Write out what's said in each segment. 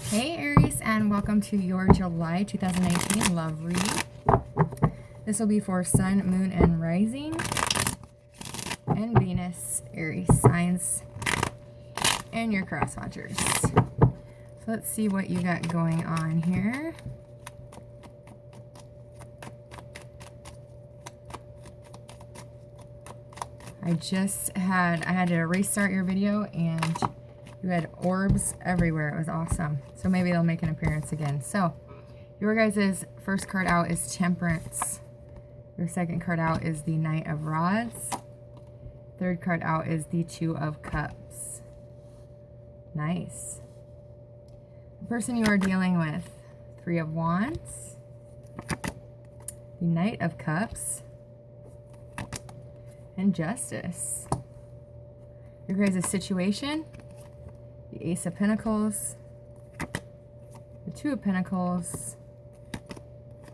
Hey Aries, and welcome to your July 2019 love read. This will be for Sun, Moon, and Rising, and Venus, Aries signs, and your cross watchers. So let's see what you got going on here. I had to restart your video, and you had orbs everywhere. It was awesome. So maybe they'll make an appearance again. So your guys' first card out is Temperance. Your second card out is the Knight of Rods. Third card out is the Two of Cups. Nice. The person you are dealing with, Three of Wands, the Knight of Cups, and Justice. Your guys' situation, the Ace of Pentacles, the Two of Pentacles,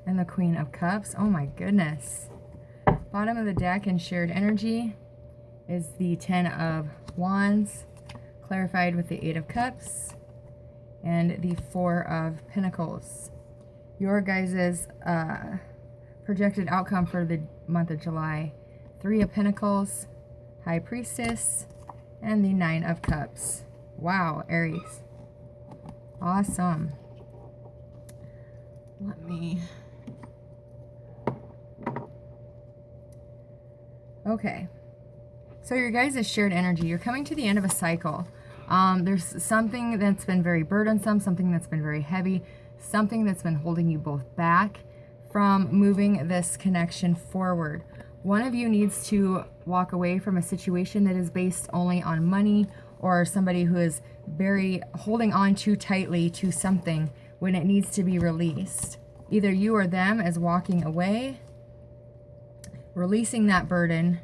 and the Queen of Cups. Oh my goodness. Bottom of the deck in shared energy is the Ten of Wands, clarified with the Eight of Cups, and the Four of Pentacles. Your guys' projected outcome for the month of July, Three of Pentacles, High Priestess, and the Nine of Cups. Wow, Aries. Awesome. Let me... Okay. So your guys' shared energy, you're coming to the end of a cycle. There's something that's been very burdensome, something that's been very heavy, something that's been holding you both back from moving this connection forward. One of you needs to walk away from a situation that is based only on money, or somebody who is very holding on too tightly to something when it needs to be released. Either you or them is walking away, releasing that burden.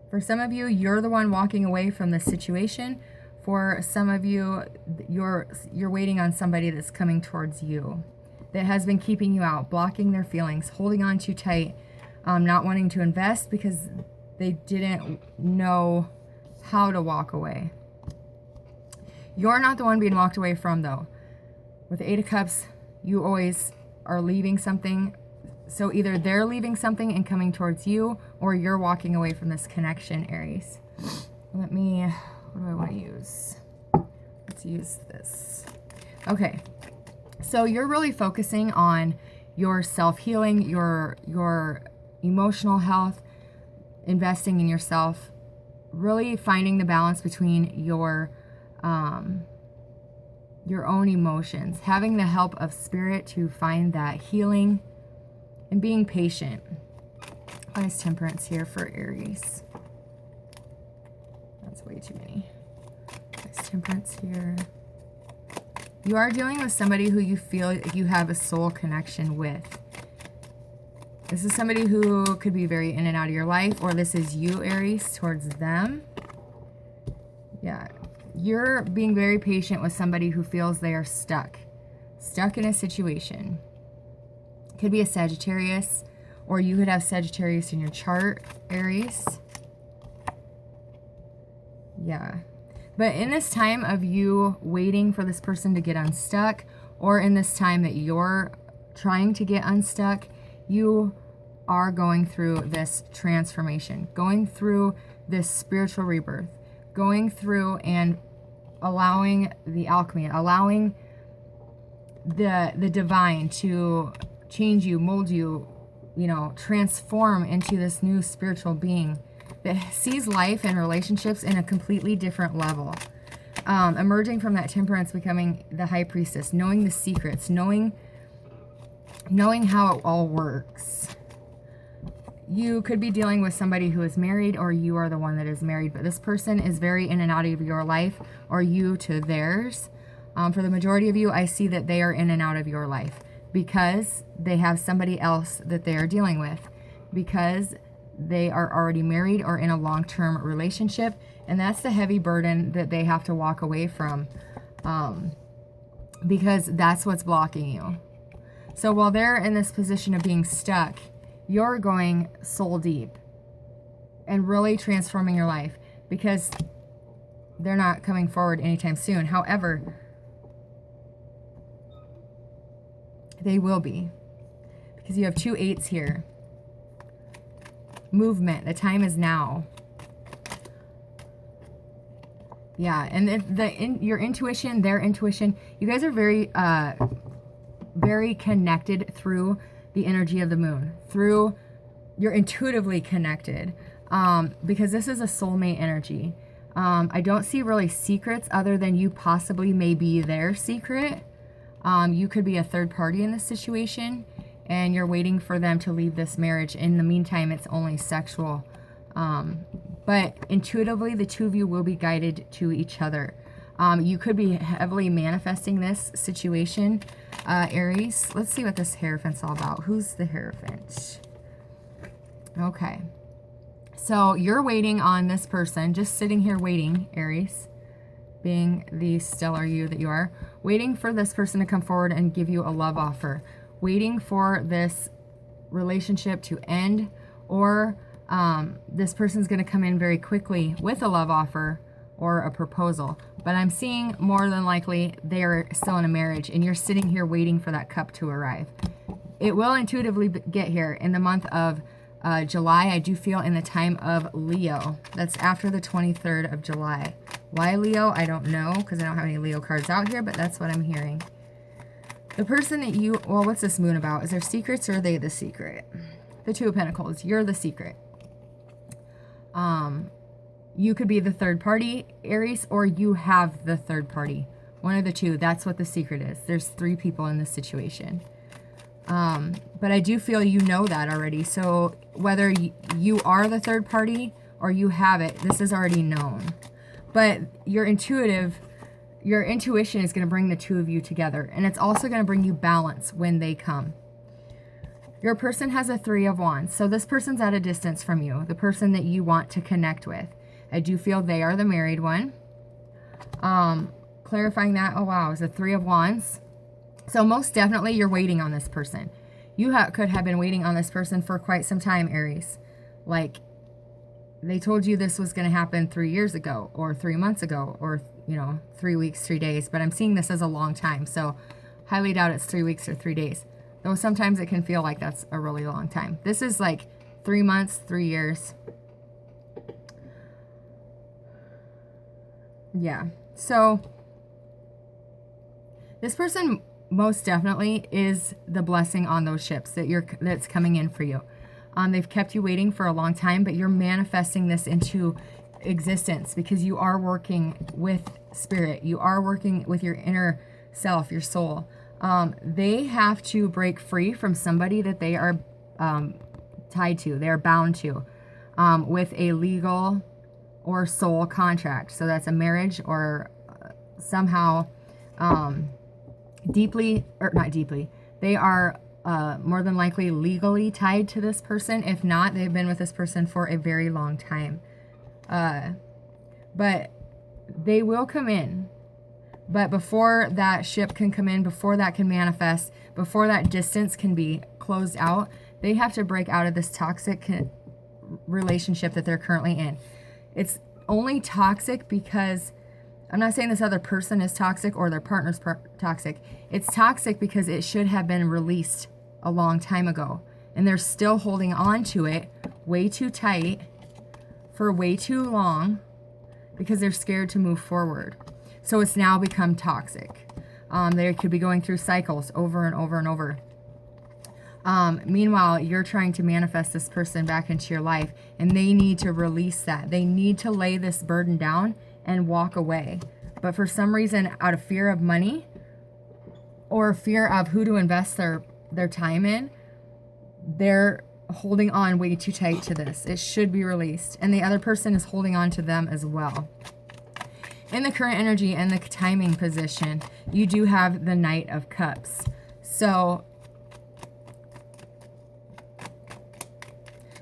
For some of you, you're the one walking away from the situation. For some of you, you're waiting on somebody that's coming towards you, that has been keeping you out, blocking their feelings, holding on too tight, not wanting to invest because they didn't know how to walk away. You're not the one being walked away from, though. With the Eight of Cups, you always are leaving something. So either they're leaving something and coming towards you, or you're walking away from this connection, Aries. What do I want to use? Let's use this. Okay. So you're really focusing on your self-healing, your emotional health, investing in yourself, really finding the balance between your own emotions, having the help of spirit to find that healing, and being patient. Why is Temperance here for Aries? That's way too many. Why is Temperance here? You are dealing with somebody who you feel you have a soul connection with. This is somebody who could be very in and out of your life, or this is you, Aries, towards them. Yeah. You're being very patient with somebody who feels they are stuck in a situation. Could be a Sagittarius, or you could have Sagittarius in your chart, Aries. Yeah. But in this time of you waiting for this person to get unstuck, or in this time that you're trying to get unstuck, you are going through this transformation, going through this spiritual rebirth, going through and allowing the alchemy, allowing the divine to change you, mold you, transform into this new spiritual being that sees life and relationships in a completely different level. Emerging from that Temperance, becoming the High Priestess, knowing the secrets, knowing how it all works. You could be dealing with somebody who is married, or you are the one that is married, but this person is very in and out of your life, or you to theirs. For the majority of you, I see that they are in and out of your life because they have somebody else that they are dealing with, because they are already married or in a long-term relationship, and that's the heavy burden that they have to walk away from, because that's what's blocking you. So while they're in this position of being stuck, you're going soul deep and really transforming your life, because they're not coming forward anytime soon. However, they will be, because you have 2 8s here. Movement. The time is now. Yeah, and your intuition, their intuition, you guys are very very connected through the energy of the moon. You're intuitively connected, because this is a soulmate energy. I don't see really secrets other than you possibly may be their secret. You could be a third party in this situation, and you're waiting for them to leave this marriage. In the meantime, it's only sexual. But intuitively, the two of you will be guided to each other. You could be heavily manifesting this situation, Aries. Let's see what this Hierophant's all about. Who's the Hierophant? Okay. So you're waiting on this person, just sitting here waiting, Aries, being the stellar you that you are, waiting for this person to come forward and give you a love offer, waiting for this relationship to end, or this person's going to come in very quickly with a love offer or a proposal. But I'm seeing more than likely they are still in a marriage, and you're sitting here waiting for that cup to arrive. It will intuitively get here in the month of July. I do feel in the time of Leo. That's after the 23rd of July. Why Leo? I don't know, because I don't have any Leo cards out here, but that's what I'm hearing. The person that you, well, what's this moon about? Is there secrets, or are they the secret? The Two of Pentacles. You're the secret. You could be the third party, Aries, or you have the third party. One of the two. That's what the secret is. There's 3 people in this situation. But I do feel you know that already. So whether you are the third party or you have it, this is already known. But your intuition is going to bring the two of you together. And it's also going to bring you balance when they come. Your person has a 3 of Wands. So this person's at a distance from you, the person that you want to connect with. I do feel they are the married one. Clarifying that, oh wow, it's a 3 of Wands. So most definitely you're waiting on this person. You could have been waiting on this person for quite some time, Aries. Like, they told you this was going to happen 3 years ago, or 3 months ago, or, 3 weeks, 3 days. But I'm seeing this as a long time. So highly doubt it's 3 weeks or 3 days. Though sometimes it can feel like that's a really long time. This is like 3 months, 3 years. Yeah. So this person most definitely is the blessing on those ships that's coming in for you. They've kept you waiting for a long time, but you're manifesting this into existence because you are working with spirit. You are working with your inner self, your soul. They have to break free from somebody that they are tied to. They're bound to with a legal or soul contract. So that's a marriage or somehow deeply, or not deeply, they are more than likely legally tied to this person. If not, they've been with this person for a very long time. But they will come in. But before that ship can come in, before that can manifest, before that distance can be closed out, they have to break out of this toxic relationship that they're currently in. It's only toxic because, I'm not saying this other person is toxic or their partner's toxic. It's toxic because it should have been released a long time ago. And they're still holding on to it way too tight for way too long because they're scared to move forward. So it's now become toxic. They could be going through cycles over and over and over. Meanwhile, you're trying to manifest this person back into your life, and they need to release that. They need to lay this burden down and walk away. But for some reason, out of fear of money or fear of who to invest their time in, they're holding on way too tight to this. It should be released. And the other person is holding on to them as well. In the current energy and the timing position, you do have the Knight of Cups. So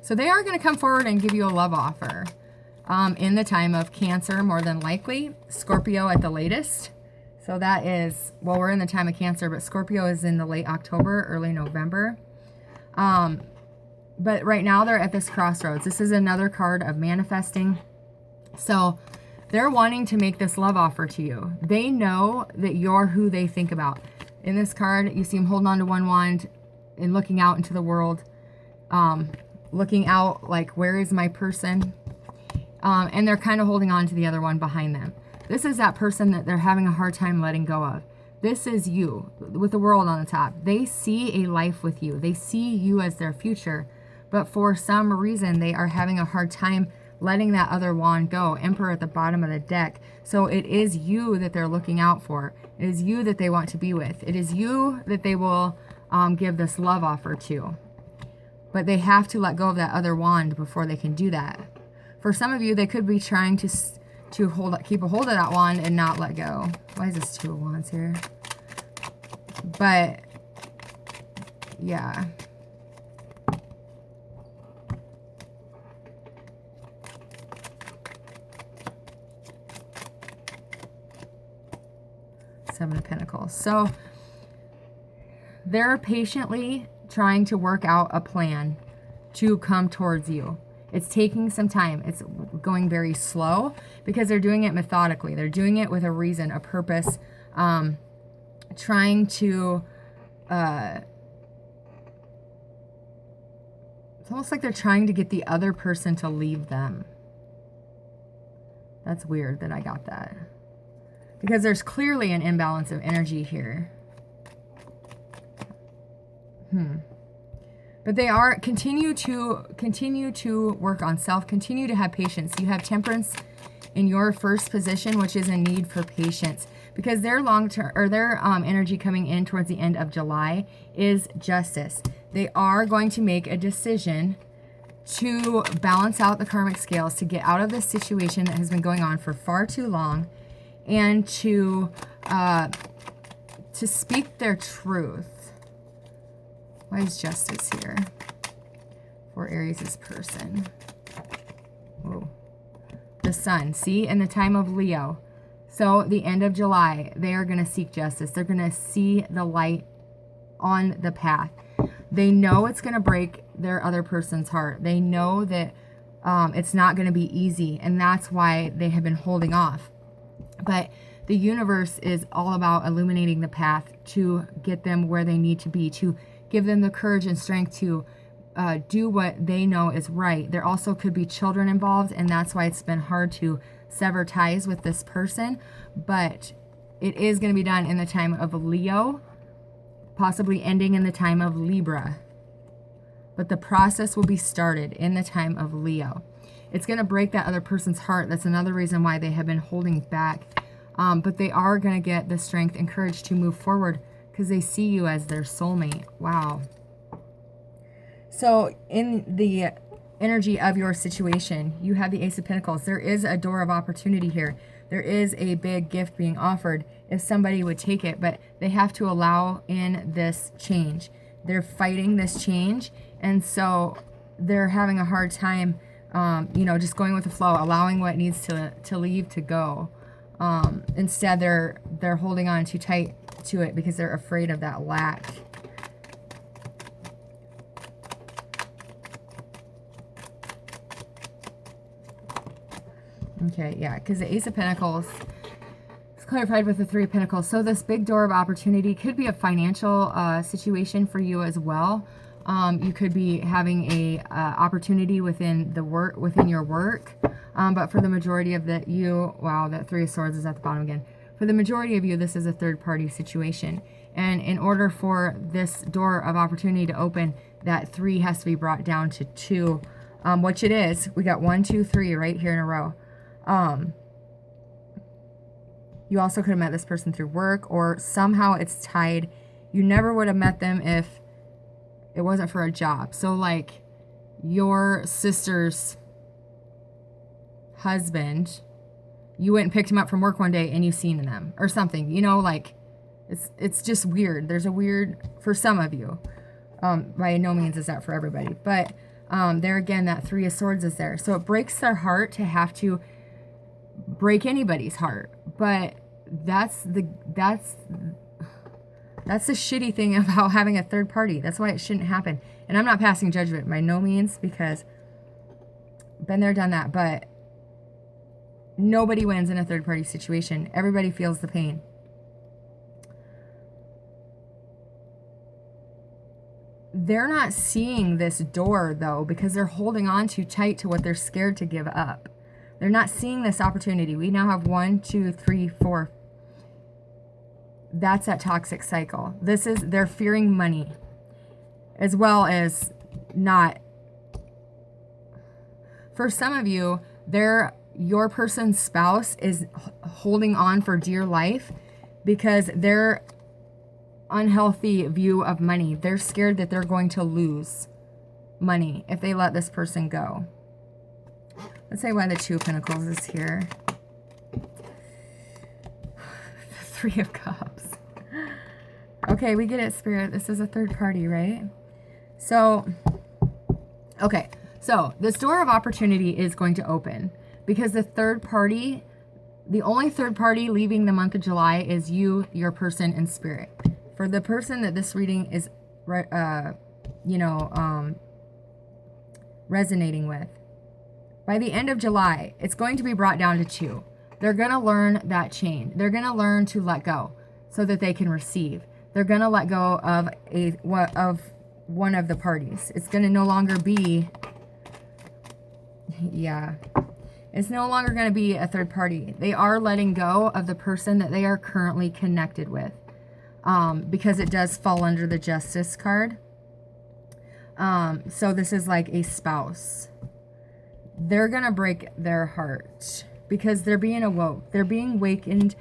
they are going to come forward and give you a love offer in the time of Cancer, more than likely. Scorpio at the latest. So that is, well, we're in the time of Cancer, but Scorpio is in the late October, early November. But right now they're at this crossroads. This is another card of manifesting. So They're wanting to make this love offer to you. They know that you're who they think about. In this card, you see them holding on to one wand and looking out into the world. Looking out like, where is my person? And they're kind of holding on to the other one behind them. This is that person that they're having a hard time letting go of. This is you with the world on the top. They see a life with you. They see you as their future. But for some reason, they are having a hard time letting that other wand go. Emperor at the bottom of the deck. So it is you that they're looking out for. It is you that they want to be with. It is you that they will give this love offer to. But they have to let go of that other wand before they can do that. For some of you, they could be trying to keep a hold of that wand and not let go. Why is this 2 of Wands here? But yeah. Seven of Pentacles. So they're patiently trying to work out a plan to come towards you. It's taking some time. It's going very slow because they're doing it methodically. They're doing it with a reason, a purpose, trying to, it's almost like they're trying to get the other person to leave them. That's weird that I got that. Because there's clearly an imbalance of energy here. But they are continue to work on self, continue to have patience. You have Temperance in your first position, which is a need for patience, because their long-term or their energy coming in towards the end of July is Justice. They are going to make a decision to balance out the karmic scales, to get out of this situation that has been going on for far too long, and to speak their truth. Why is Justice here for Aries' person? Whoa. The Sun. See, in the time of Leo. So the end of July, they are going to seek justice. They're going to see the light on the path. They know it's going to break their other person's heart. They know that it's not going to be easy, and that's why they have been holding off. But the universe is all about illuminating the path to get them where they need to be, to give them the courage and strength to do what they know is right. There also could be children involved, and that's why it's been hard to sever ties with this person. But it is going to be done in the time of Leo, possibly ending in the time of Libra. But the process will be started in the time of Leo. It's going to break that other person's heart. That's another reason why they have been holding back. But they are going to get the strength and courage to move forward, because they see you as their soulmate. Wow. So in the energy of your situation, you have the Ace of Pentacles. There is a door of opportunity here. There is a big gift being offered if somebody would take it, but they have to allow in this change. They're fighting this change, and so they're having a hard time, just going with the flow, allowing what needs to leave to go. Instead, they're holding on too tight to it because they're afraid of that lack. Okay, yeah, because the Ace of Pentacles is clarified with the Three of Pentacles. So this big door of opportunity could be a financial situation for you as well. You could be having a opportunity within your work. But for the majority of wow, that Three of Swords is at the bottom again. For the majority of you, this is a third-party situation. And in order for this door of opportunity to open, that 3 has to be brought down to 2, which it is. We got 1, 2, 3 right here in a row. You also could have met this person through work, or somehow it's tied. You never would have met them if it wasn't for a job. So like your sister's husband, you went and picked him up from work one day and you've seen them or something, like it's just weird. There's a weird for some of you. By no means is that for everybody, but there again, that Three of Swords is there. So it breaks their heart to have to break anybody's heart, but that's the shitty thing about having a third party. That's why it shouldn't happen. And I'm not passing judgment by no means, because been there, done that, but Nobody wins in a third party situation. Everybody feels the pain. They're not seeing this door, though, because they're holding on too tight to what they're scared to give up. They're not seeing this opportunity. We now have 1, 2, 3, 4. That's that toxic cycle. They're fearing money, as well as not. For some of you, your person's spouse is holding on for dear life because their unhealthy view of money. They're scared that they're going to lose money if they let this person go. Let's say why the Two of Pentacles is here. The Three of Cups. Okay, we get it, Spirit. This is a third party, right? So, okay. So, this door of opportunity is going to open because the only third party leaving the month of July is you, your person, and Spirit. For the person that this reading is, resonating with, by the end of July, it's going to be brought down to 2. They're going to learn that chain. They're going to learn to let go so that they can receive. They're going to let go of one of the parties. It's going to no longer be, it's no longer going to be a third party. They are letting go of the person that they are currently connected with. Because it does fall under the Justice card. So this is like a spouse. They're going to break their heart because they're being awoke. They're being awakened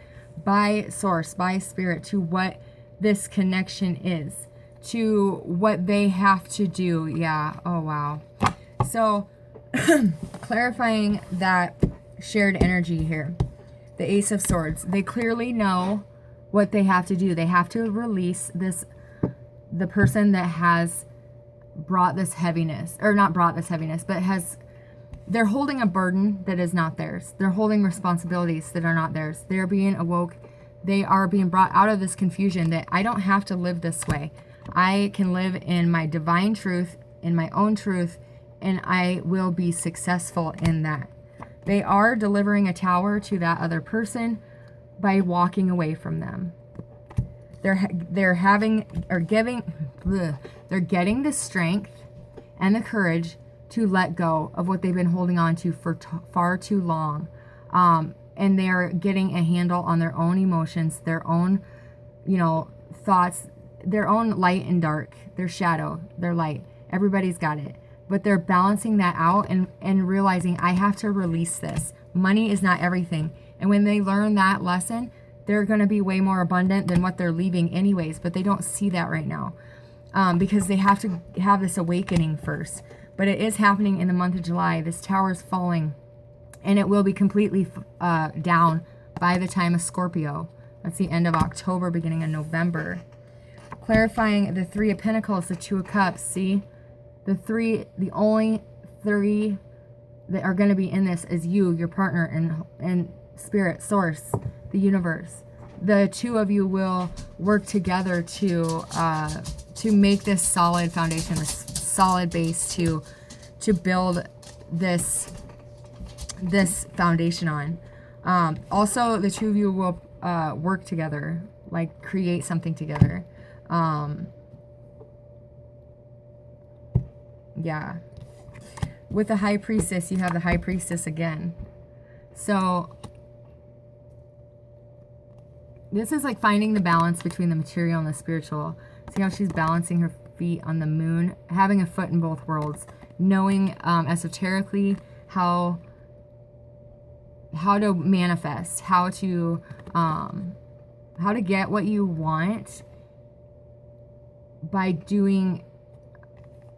by Source, by Spirit, to what this connection is, to what they have to do. Yeah. Oh, wow. So clarifying that shared energy here. The Ace of Swords. They clearly know what they have to do. They have to release the person that has brought this heaviness, or not brought this heaviness, but they're holding a burden that is not theirs. They're holding responsibilities that are not theirs. They're being awoke. They are being brought out of this confusion that I don't have to live this way. I can live in my divine truth, in my own truth, and I will be successful in that. They are delivering a tower to that other person by walking away from them. They're getting the strength and the courage to let go of what they've been holding on to for far too long. And they're getting a handle on their own emotions, their own, thoughts, their own light and dark, their shadow, their light. Everybody's got it. But they're balancing that out and realizing I have to release this. Money is not everything. And when they learn that lesson, they're going to be way more abundant than what they're leaving anyways. But they don't see that right now because they have to have this awakening first. But it is happening in the month of July. This tower is falling. And it will be completely down by the time of Scorpio. That's the end of October, beginning of November. Clarifying the Three of Pentacles, the Two of Cups. See? The only three that are going to be in this is you, your partner, and Spirit, Source, the universe. The two of you will work together to make this solid foundation, this solid base to build this foundation on. Also, the two of you will work together, like create something together. Yeah. With the High Priestess, you have the High Priestess again. So this is like finding the balance between the material and the spiritual. See how she's balancing her feet on the moon, having a foot in both worlds, knowing esoterically how to manifest, how to get what you want by doing,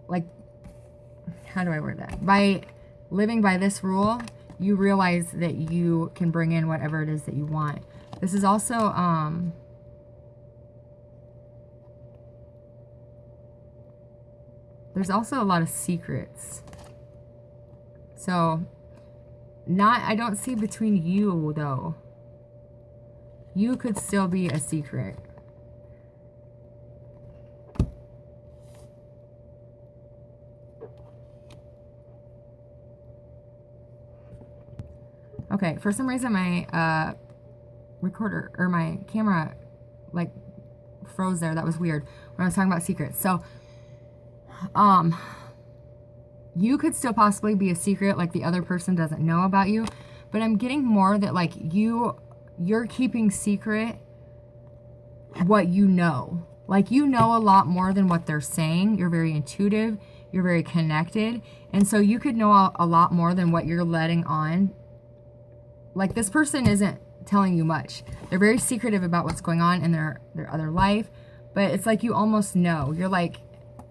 like, how do I word that? By living by this rule, you realize that you can bring in whatever it is that you want. This is also there's also a lot of secrets. So I don't see between you though. You could still be a secret. Okay. Okay, for some reason my recorder or my camera like froze there. That was weird when I was talking about secrets. So you could still possibly be a secret, like the other person doesn't know about you, but I'm getting more that like you're keeping secret what you know. Like you know a lot more than what they're saying. You're very intuitive, you're very connected, and so you could know a lot more than what you're letting on. Like this person isn't telling you much. They're very secretive about what's going on in their other life, but it's like you almost know. You're like,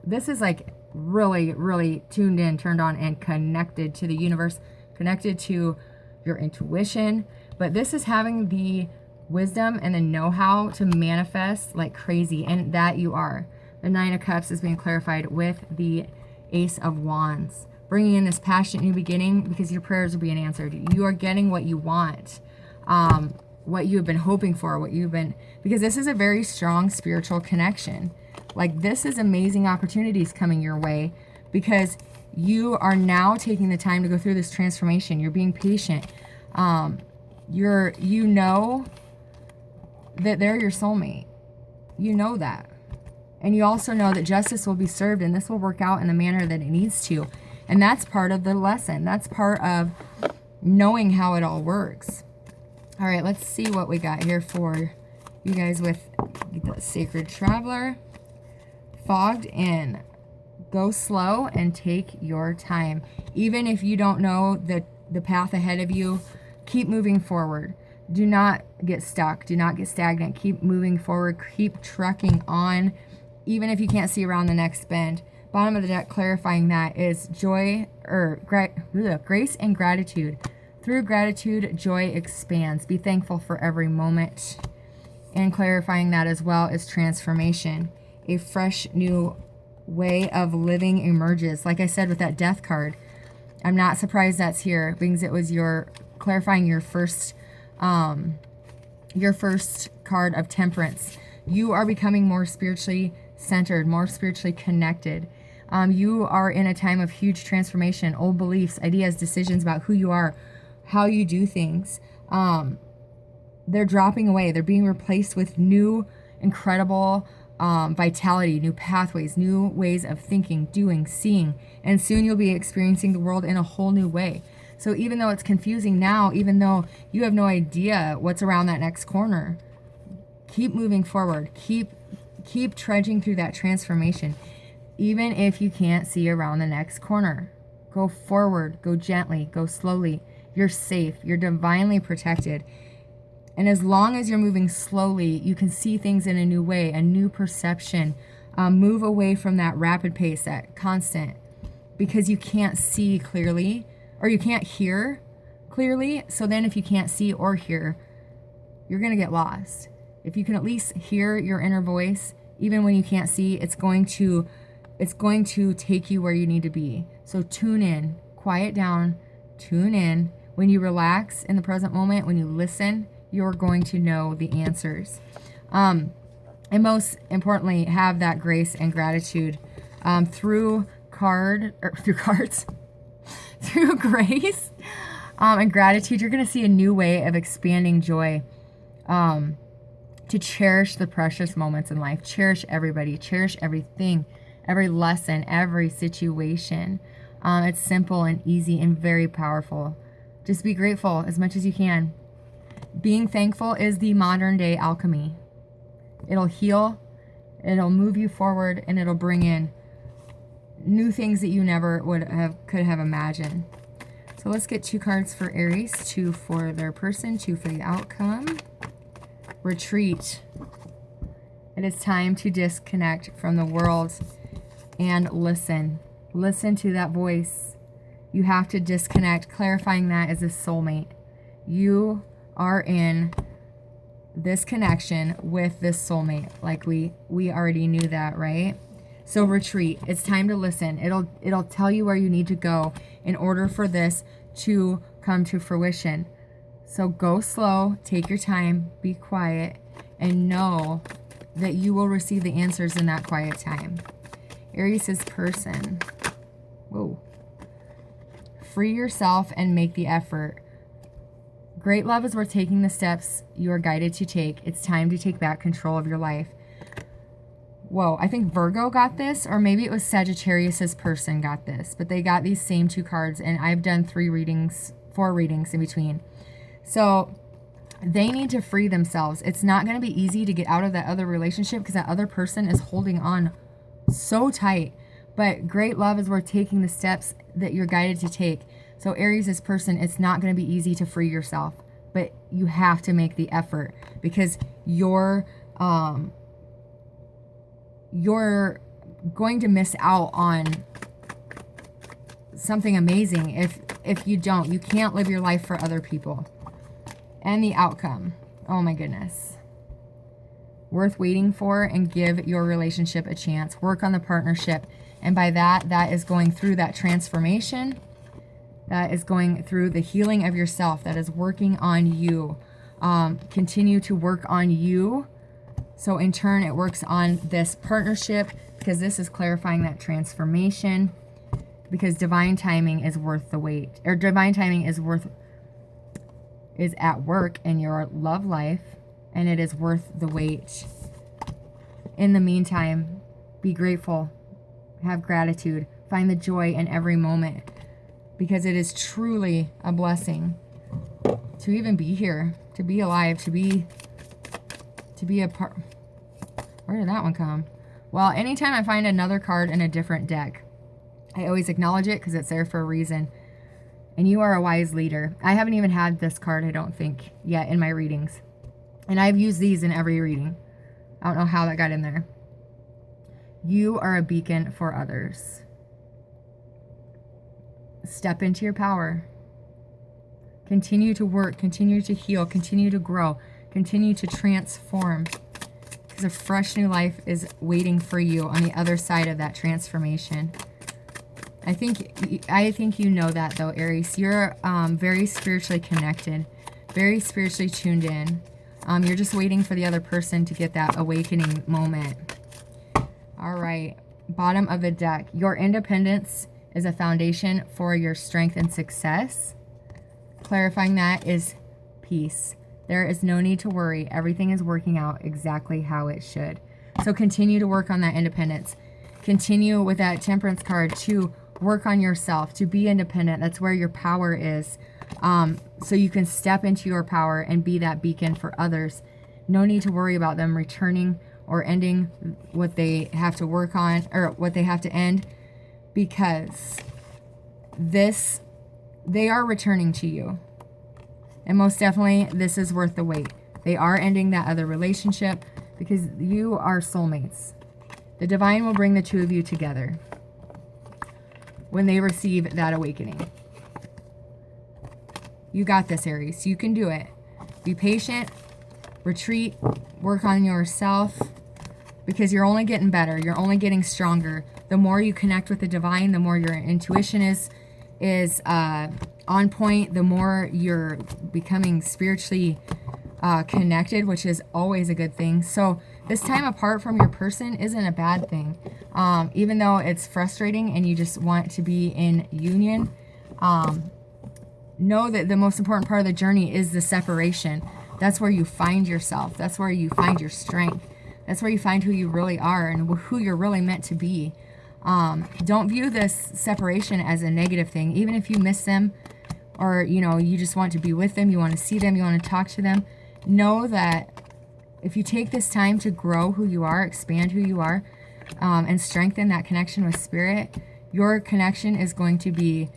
this is like really, really tuned in, turned on, and connected to the universe, connected to your intuition. But this is having the wisdom and the know-how to manifest like crazy, and that you are. The Nine of Cups is being clarified with the Ace of Wands, bringing in this passionate new beginning because your prayers are being answered. You are getting what you want, what you have been hoping for, because this is a very strong spiritual connection. Like this is amazing opportunities coming your way because you are now taking the time to go through this transformation. You're being patient. You know that they're your soulmate. You know that. And you also know that justice will be served and this will work out in the manner that it needs to. And that's part of the lesson. That's part of knowing how it all works. All right, let's see what we got here for you guys with the Sacred Traveler. Fogged in. Go slow and take your time. Even if you don't know the path ahead of you, keep moving forward. Do not get stuck. Do not get stagnant. Keep moving forward. Keep trucking on, even if you can't see around the next bend. Bottom of the deck clarifying that is joy or grace and gratitude. Through gratitude, joy expands. Be thankful for every moment. And clarifying that as well is transformation. A fresh new way of living emerges. Like I said with that death card, I'm not surprised that's here because it was clarifying your first card of temperance. You are becoming more spiritually centered, more spiritually connected. You are in a time of huge transformation. Old beliefs, ideas, decisions about who you are, how you do things, they're dropping away. They're being replaced with new, incredible vitality, new pathways, new ways of thinking, doing, seeing, and soon you'll be experiencing the world in a whole new way. So even though it's confusing now, even though you have no idea what's around that next corner, keep moving forward. Keep trudging through that transformation. Even if you can't see around the next corner, go forward, go gently, go slowly. You're safe. You're divinely protected. And as long as you're moving slowly, you can see things in a new way, a new perception. Move away from that rapid pace, that constant, because you can't see clearly or you can't hear clearly. So then if you can't see or hear, you're going to get lost. If you can at least hear your inner voice, even when you can't see, it's going to take you where you need to be. So tune in, quiet down, tune in. When you relax in the present moment, when you listen, you're going to know the answers. And most importantly, have that grace and gratitude through grace and gratitude. You're going to see a new way of expanding joy, to cherish the precious moments in life. Cherish everybody. Cherish everything, every lesson, every situation. It's simple and easy and very powerful. Just be grateful as much as you can. Being thankful is the modern day alchemy. It'll heal, it'll move you forward, and it'll bring in new things that you never could have imagined. So let's get 2 cards for Aries, 2 for their person, 2 for the outcome. Retreat. It is time to disconnect from the world and listen. Listen to that voice. You have to disconnect. Clarifying that as a soulmate. You are in this connection with this soulmate. Like we already knew that, right? So retreat. It's time to listen. It'll tell you where you need to go in order for this to come to fruition. So go slow, take your time, be quiet, and know that you will receive the answers in that quiet time. Aries' person. Whoa. Free yourself and make the effort. Great love is worth taking the steps you are guided to take. It's time to take back control of your life. Whoa, I think Virgo got this, or maybe it was Sagittarius's person got this, but they got these same 2 cards, and I've done 4 readings in between. So they need to free themselves. It's not going to be easy to get out of that other relationship because that other person is holding on so tight. But great love is worth taking the steps that you're guided to take. So Aries, this person, it's not going to be easy to free yourself, but you have to make the effort because you're going to miss out on something amazing if you don't. You can't live your life for other people. And the outcome, oh my goodness, worth waiting for, and give your relationship a chance. Work on the partnership, and by that is going through that transformation. That is going through the healing of yourself. That is working on you. Continue to work on you. So in turn, it works on this partnership, because this is clarifying that transformation, because divine timing is worth the wait, or divine timing is at work in your love life, and it is worth the wait. In the meantime, be grateful, have gratitude, find the joy in every moment, because it is truly a blessing to even be here, to be alive, to be a part. Where did that one come? Well, anytime I find another card in a different deck, I always acknowledge it because it's there for a reason. And you are a wise leader. I haven't even had this card, I don't think, yet in my readings. And I've used these in every reading. I don't know how that got in there. You are a beacon for others. Step into your power. Continue to work, continue to heal, continue to grow, continue to transform. Because a fresh new life is waiting for you on the other side of that transformation. I think you know that, though, Aries. You're very spiritually connected, very spiritually tuned in. You're just waiting for the other person to get that awakening moment. All right, bottom of the deck. Your independence is a foundation for your strength and success. Clarifying that is peace. There is no need to worry. Everything is working out exactly how it should. So continue to work on that independence. Continue with that Temperance card to work on yourself, to be independent. That's where your power is. So you can step into your power and be that beacon for others. No need to worry about them returning or ending what they have to work on, or what they have to end, because they are returning to you. And most definitely, this is worth the wait. They are ending that other relationship because you are soulmates. The divine will bring the two of you together when they receive that awakening. You got this, Aries. You can do it. Be patient, retreat, work on yourself, because you're only getting better. You're only getting stronger. The more you connect with the divine, the more your intuition is on point, the more you're becoming spiritually connected, which is always a good thing. So this time apart from your person isn't a bad thing. Even though it's frustrating and you just want to be in union, know that the most important part of the journey is the separation. That's where you find yourself. That's where you find your strength. That's where you find who you really are and who you're really meant to be. Don't view this separation as a negative thing. Even if you miss them, or you just want to be with them, you want to see them, you want to talk to them, know that if you take this time to grow who you are, expand who you are, and strengthen that connection with spirit, your connection is going to be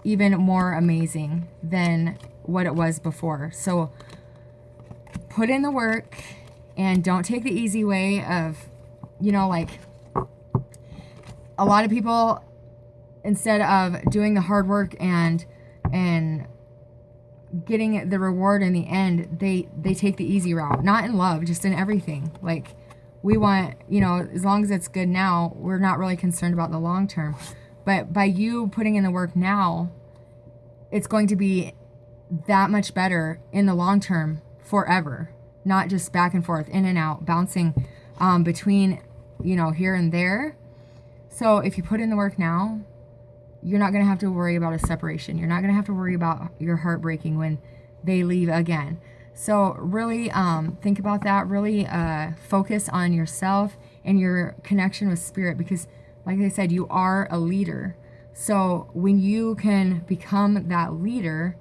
even more amazing than what it was before. So put in the work and don't take the easy way of, like a lot of people, instead of doing the hard work and getting the reward in the end, they take the easy route. Not in love, just in everything. Like, we want, as long as it's good now, we're not really concerned about the long term. But by you putting in the work now, it's going to be that much better in the long term forever. Not just back and forth, in and out, bouncing between, here and there. So if you put in the work now, you're not going to have to worry about a separation. You're not going to have to worry about your heart breaking when they leave again. So really think about that. Really focus on yourself and your connection with spirit, because like I said, you are a leader. So when you can become that leader,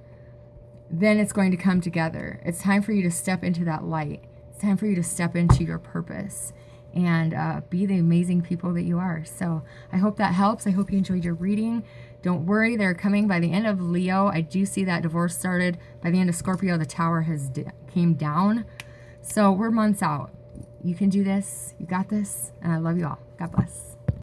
then it's going to come together. It's time for you to step into that light. It's time for you to step into your purpose and be the amazing people that you are. So I hope that helps. I hope you enjoyed your reading. Don't worry, they're coming by the end of Leo. I do see that divorce started. By the end of Scorpio, the tower has came down. So we're months out. You can do this. You got this. And I love you all. God bless.